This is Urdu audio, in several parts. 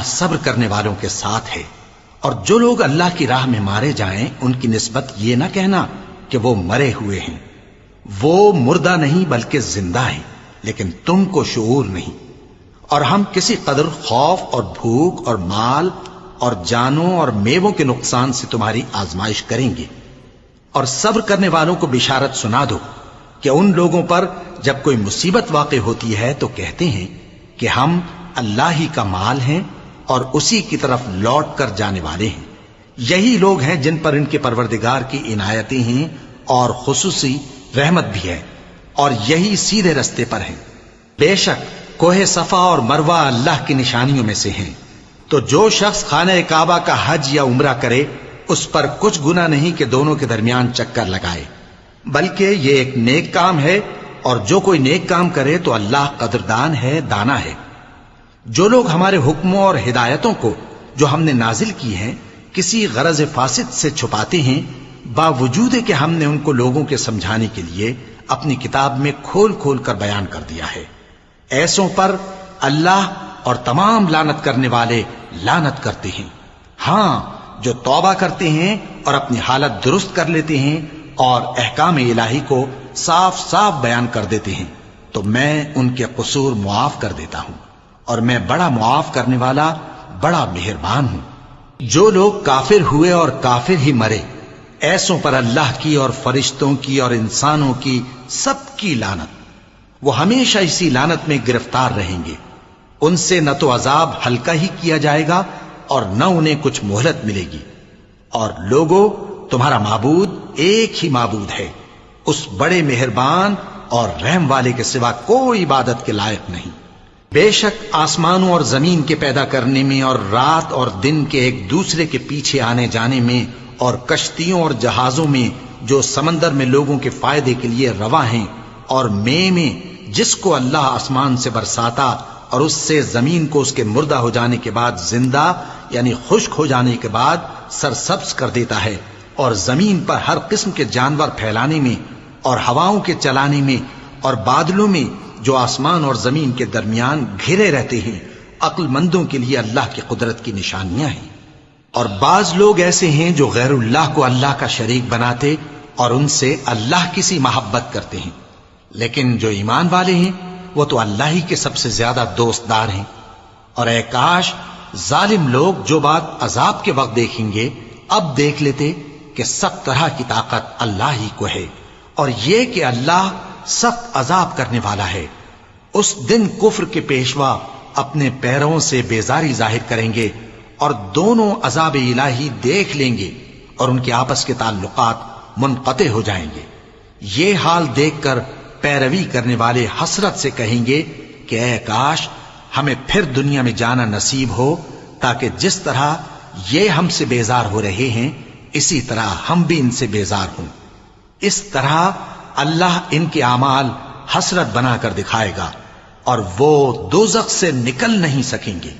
اللہ صبر کرنے والوں کے ساتھ ہے۔ اور جو لوگ اللہ کی راہ میں مارے جائیں ان کی نسبت یہ نہ کہنا کہ وہ مرے ہوئے ہیں، وہ مردہ نہیں بلکہ زندہ ہیں، لیکن تم کو شعور نہیں۔ اور ہم کسی قدر خوف اور بھوک اور مال اور جانوں اور میووں کے نقصان سے تمہاری آزمائش کریں گے۔ اور صبر کرنے والوں کو بشارت سنا دو کہ ان لوگوں پر جب کوئی مصیبت واقع ہوتی ہے تو کہتے ہیں کہ ہم اللہ ہی کا مال ہیں اور اسی کی طرف لوٹ کر جانے والے ہیں۔ یہی لوگ ہیں جن پر ان کے پروردگار کی عنایتیں ہیں اور خصوصی رحمت بھی ہے، اور یہی سیدھے رستے پر ہیں۔ بے شک کوہ صفا اور مروہ اللہ کی نشانیوں میں سے ہیں، تو جو شخص خانہ کعبہ کا حج یا عمرہ کرے اس پر کچھ گناہ نہیں کہ دونوں کے درمیان چکر لگائے، بلکہ یہ ایک نیک کام ہے، اور جو کوئی نیک کام کرے تو اللہ قدردان ہے، دانا ہے۔ جو لوگ ہمارے حکموں اور ہدایتوں کو جو ہم نے نازل کی ہیں کسی غرض فاسد سے چھپاتے ہیں، باوجود کہ ہم نے ان کو لوگوں کے سمجھانے کے لیے اپنی کتاب میں کھول کھول کر بیان کر دیا ہے، ایسوں پر اللہ اور تمام لعنت کرنے والے لعنت کرتے ہیں۔ ہاں، جو توبہ کرتے ہیں اور اپنی حالت درست کر لیتے ہیں اور احکام الہی کو صاف صاف بیان کر دیتے ہیں تو میں ان کے قصور معاف کر دیتا ہوں، اور میں بڑا معاف کرنے والا بڑا مہربان ہوں۔ جو لوگ کافر ہوئے اور کافر ہی مرے، ایسوں پر اللہ کی اور فرشتوں کی اور انسانوں کی سب کی لعنت، وہ ہمیشہ اسی لعنت میں گرفتار رہیں گے۔ ان سے نہ تو عذاب ہلکا ہی کیا جائے گا اور نہ انہیں کچھ مہلت ملے گی۔ اور لوگوں، تمہارا معبود ایک ہی معبود ہے، اس بڑے مہربان اور رحم والے کے سوا کوئی عبادت کے لائق نہیں۔ بے شک آسمانوں اور زمین کے پیدا کرنے میں اور رات اور دن کے ایک دوسرے کے پیچھے آنے جانے میں اور کشتیوں اور جہازوں میں جو سمندر میں لوگوں کے فائدے کے لیے رواں ہیں، اور میں جس کو اللہ آسمان سے برساتا اور اس سے زمین کو اس کے مردہ ہو جانے کے بعد زندہ یعنی خشک ہو جانے کے بعد سرسبز کر دیتا ہے، اور زمین پر ہر قسم کے جانور پھیلانے میں اور ہواؤں کے چلانے میں اور بادلوں میں جو آسمان اور زمین کے درمیان گھرے رہتے ہیں، عقل مندوں کے لیے اللہ کی قدرت کی نشانیاں ہیں۔ اور بعض لوگ ایسے ہیں جو غیر اللہ کو اللہ کا شریک بناتے اور ان سے اللہ کی سی محبت کرتے ہیں، لیکن جو ایمان والے ہیں وہ تو اللہ ہی کے سب سے زیادہ دوست دار ہیں۔ اور اے کاش ظالم لوگ جو بات عذاب کے وقت دیکھیں گے اب دیکھ لیتے کہ سب طرح کی طاقت اللہ ہی کو ہے، اور یہ کہ اللہ سخت عذاب کرنے والا ہے۔ اس دن کفر کے پیشوا اپنے پیروں سے بیزاری ظاہر کریں گے اور دونوں عذاب الہی دیکھ لیں گے اور ان کے آپس کے تعلقات منقطع ہو جائیں گے۔ یہ حال دیکھ کر پیروی کرنے والے حسرت سے کہیں گے کہ اے کاش ہمیں پھر دنیا میں جانا نصیب ہو، تاکہ جس طرح یہ ہم سے بیزار ہو رہے ہیں اسی طرح ہم بھی ان سے بیزار ہوں۔ اس طرح اللہ ان کے اعمال حسرت بنا کر دکھائے گا اور وہ دوزخ سے نکل نہیں سکیں گے۔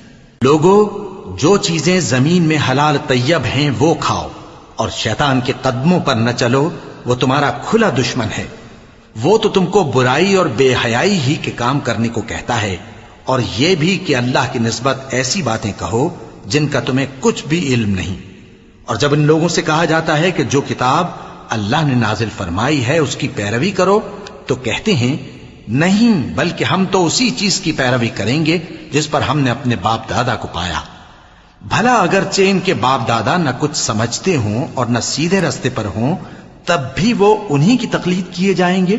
لوگوں، جو چیزیں زمین میں حلال طیب ہیں وہ کھاؤ، اور شیطان کے قدموں پر نہ چلو، وہ تمہارا کھلا دشمن ہے۔ وہ تو تم کو برائی اور بے حیائی ہی کے کام کرنے کو کہتا ہے، اور یہ بھی کہ اللہ کی نسبت ایسی باتیں کہو جن کا تمہیں کچھ بھی علم نہیں۔ اور جب ان لوگوں سے کہا جاتا ہے کہ جو کتاب اللہ نے نازل فرمائی ہے اس کی پیروی کرو، تو کہتے ہیں نہیں، بلکہ ہم تو اسی چیز کی پیروی کریں گے جس پر ہم نے اپنے باپ دادا کو پایا۔ بھلا اگرچہ ان کے باپ دادا نہ کچھ سمجھتے ہوں اور نہ سیدھے رستے پر ہوں، تب بھی وہ انہی کی تقلید کیے جائیں گے۔